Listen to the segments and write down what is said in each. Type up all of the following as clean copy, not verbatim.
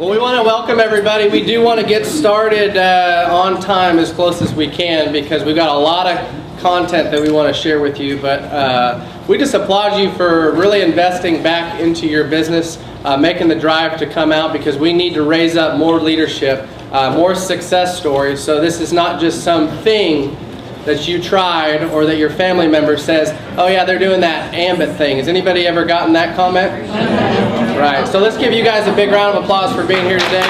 Well, we want to welcome everybody. We do want to get started on time as close as we can because we've got a lot of content that we want to share with you. But we just applaud you for really investing back into your business, making the drive to come out because we need to raise up more leadership, more success stories. So this is not just something that you tried or that your family member says, oh yeah, they're doing that Ambit thing. Has anybody ever gotten that comment? Right, so let's give you guys a big round of applause for being here today.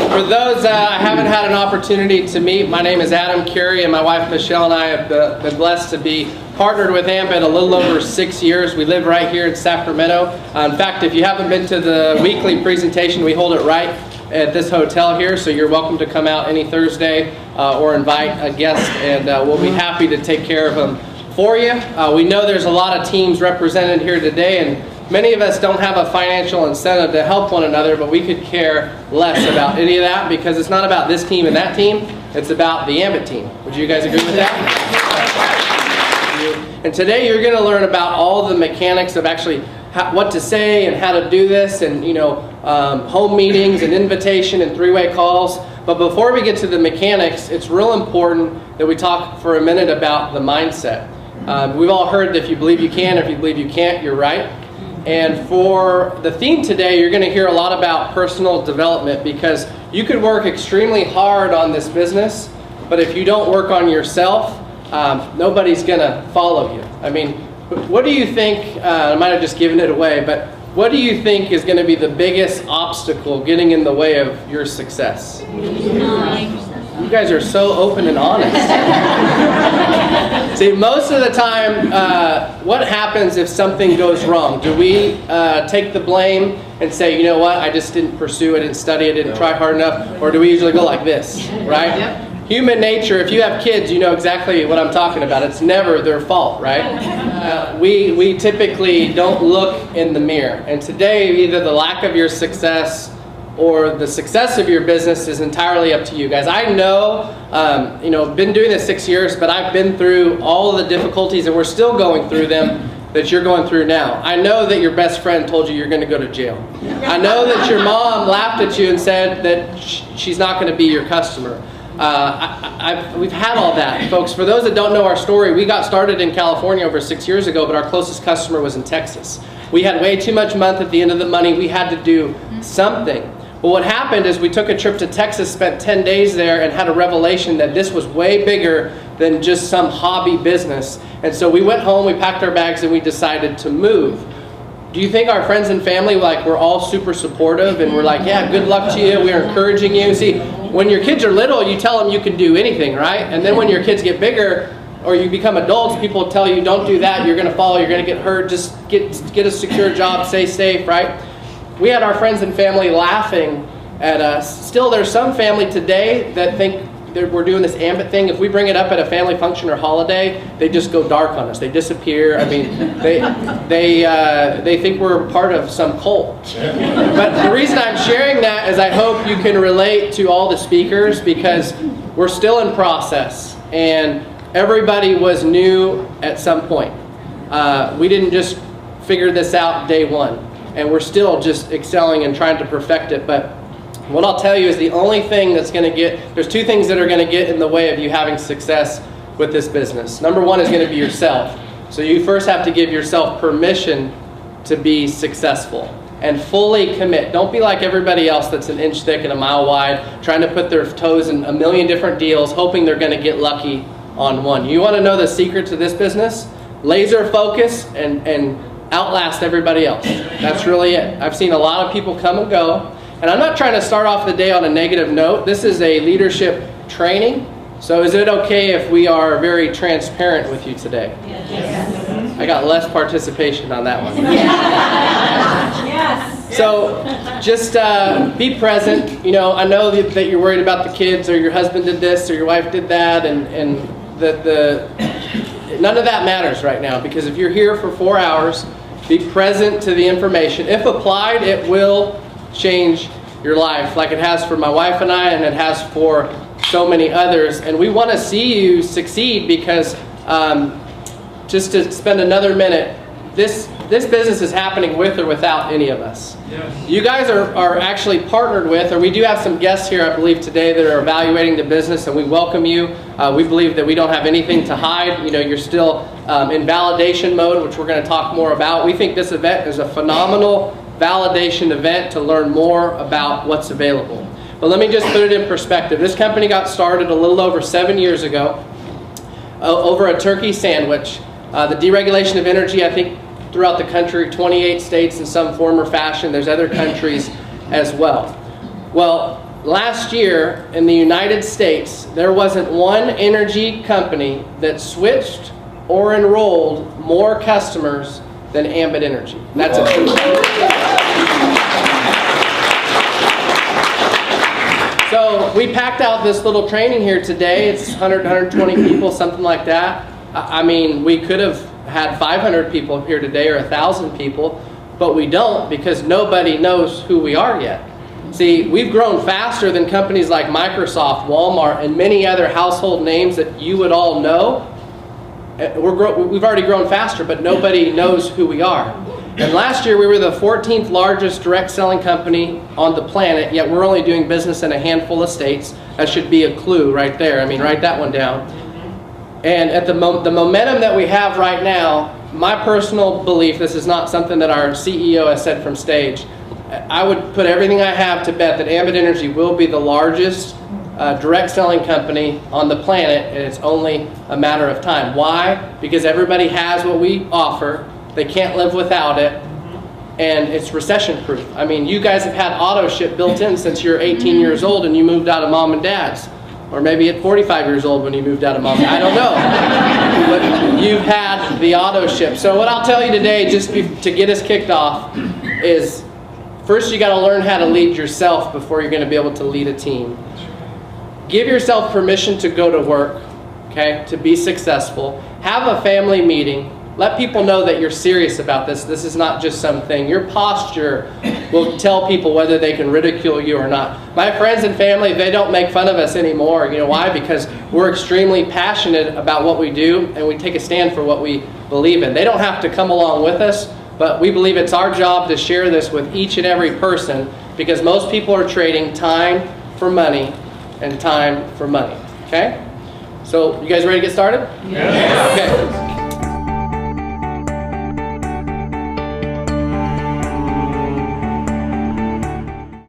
For those I haven't had an opportunity to meet, my name is Adam Carey and my wife Michelle and I have been blessed to be partnered with Ambit a little over 6 years. We live right here in Sacramento. In fact, if you haven't been to the weekly presentation, we hold it right at this hotel here, so you're welcome to come out any Thursday or invite a guest, and we'll be happy to take care of them for you. We know there's a lot of teams represented here today, and many of us don't have a financial incentive to help one another, but we could care less about any of that because it's not about this team and that team, it's about the Ambit team. Would you guys agree with that? And today you're going to learn about all the mechanics of actually what to say and how to do this, and home meetings and invitation and three-way calls. But before we get to the mechanics, it's real important that we talk for a minute about the mindset. We've all heard that if you believe you can, or if you believe you can't, you're right. And for the theme today, you're going to hear a lot about personal development because you could work extremely hard on this business, but if you don't work on yourself, nobody's going to follow you. I mean, what do you think, I might have just given it away, but what do you think is going to be the biggest obstacle getting in the way of your success? You guys are so open and honest. See, most of the time, what happens if something goes wrong? Do we take the blame and say, you know what, I just didn't pursue, I didn't study, I didn't try hard enough? Or do we usually go like this, right? Yep. Human nature, if you have kids, you know exactly what I'm talking about. It's never their fault, right? We typically don't look in the mirror. And today, either the lack of your success or the success of your business is entirely up to you guys. I know, been doing this 6 years, but I've been through all of the difficulties, and we're still going through them that you're going through now. I know that your best friend told you you're going to go to jail. I know that your mom laughed at you and said that she's not going to be your customer. We've had all that, folks. For those that don't know our story, we got started in California over 6 years ago, but our closest customer was in Texas. We had way too much month at the end of the money. We had to do something. Well, what happened is we took a trip to Texas, spent 10 days there, and had a revelation that this was way bigger than just some hobby business. And so we went home, we packed our bags, and we decided to move. Do you think our friends and family, we're all super supportive and we're like, yeah, good luck to you, we're encouraging you? See, when your kids are little, you tell them you can do anything, right? And then when your kids get bigger or you become adults, people tell you, don't do that, you're going to fall, you're going to get hurt, just get a secure job, stay safe, right? We had our friends and family laughing at us. Still, there's some family today that think we're doing this Ambit thing. If we bring it up at a family function or holiday, they just go dark on us. They disappear. I mean, they think we're part of some cult. But the reason I'm sharing that is I hope you can relate to all the speakers because we're still in process and everybody was new at some point. We didn't just figure this out day one, and we're still just excelling and trying to perfect it. But what I'll tell you is the only thing that's going to there's two things that are going to get in the way of you having success with this business. Number one is going to be yourself. So you first have to give yourself permission to be successful and fully commit. Don't be like everybody else that's an inch thick and a mile wide, trying to put their toes in a million different deals, hoping they're going to get lucky on one. You want to know the secret to this business? Laser focus and outlast everybody else. That's really it. I've seen a lot of people come and go. And I'm not trying to start off the day on a negative note. This is a leadership training. So is it okay if we are very transparent with you today? Yes. I got less participation on that one. Yes. So just be present. I know that you're worried about the kids, or your husband did this, or your wife did that, and none of that matters right now, because if you're here for 4 hours, be present to the information. If applied, it will change your life like it has for my wife and I, and it has for so many others. And we want to see you succeed because just to spend another minute, this this business is happening with or without any of us. Yes. You guys are actually partnered with, or we do have some guests here, I believe, today that are evaluating the business, and we welcome you. We believe that we don't have anything to hide. You know, you're still in validation mode, which we're going to talk more about. We think this event is a phenomenal validation event to learn more about what's available. But let me just put it in perspective. This company got started a little over 7 years ago over a turkey sandwich. The deregulation of energy, I think, throughout the country, 28 states in some form or fashion. There's other countries as well. Well, last year in the United States, there wasn't one energy company that switched or enrolled more customers than Ambit Energy. That's a true. So we packed out this little training here today. It's 100, 120 people, something like that. I mean, we could have had 500 people here today or 1,000 people, but we don't because nobody knows who we are yet. See, we've grown faster than companies like Microsoft, Walmart, and many other household names that you would all know. We've already grown faster, but nobody knows who we are. And last year we were the 14th largest direct selling company on the planet, yet we're only doing business in a handful of states. That should be a clue right there. I mean, write that one down. And at the momentum that we have right now, my personal belief, this is not something that our CEO has said from stage, I would put everything I have to bet that Ambit Energy will be the largest direct selling company on the planet, and it's only a matter of time. Why? Because everybody has what we offer. They can't live without it, and it's recession proof. I mean, you guys have had auto ship built in since you're 18 years old and you moved out of mom and dad's. Or maybe at 45 years old when you moved out of mom. I don't know. But you've had the auto ship. So what I'll tell you today, just to get us kicked off, is first you got to learn how to lead yourself before you're going to be able to lead a team. Give yourself permission to go to work, okay, to be successful. Have a family meeting. Let people know that you're serious about this. This is not just something. Your posture will tell people whether they can ridicule you or not. My friends and family, they don't make fun of us anymore. You know why? Because we're extremely passionate about what we do, and we take a stand for what we believe in. They don't have to come along with us, but we believe it's our job to share this with each and every person, because most people are trading time for money and time for money. Okay? So, you guys ready to get started? Yes. Okay.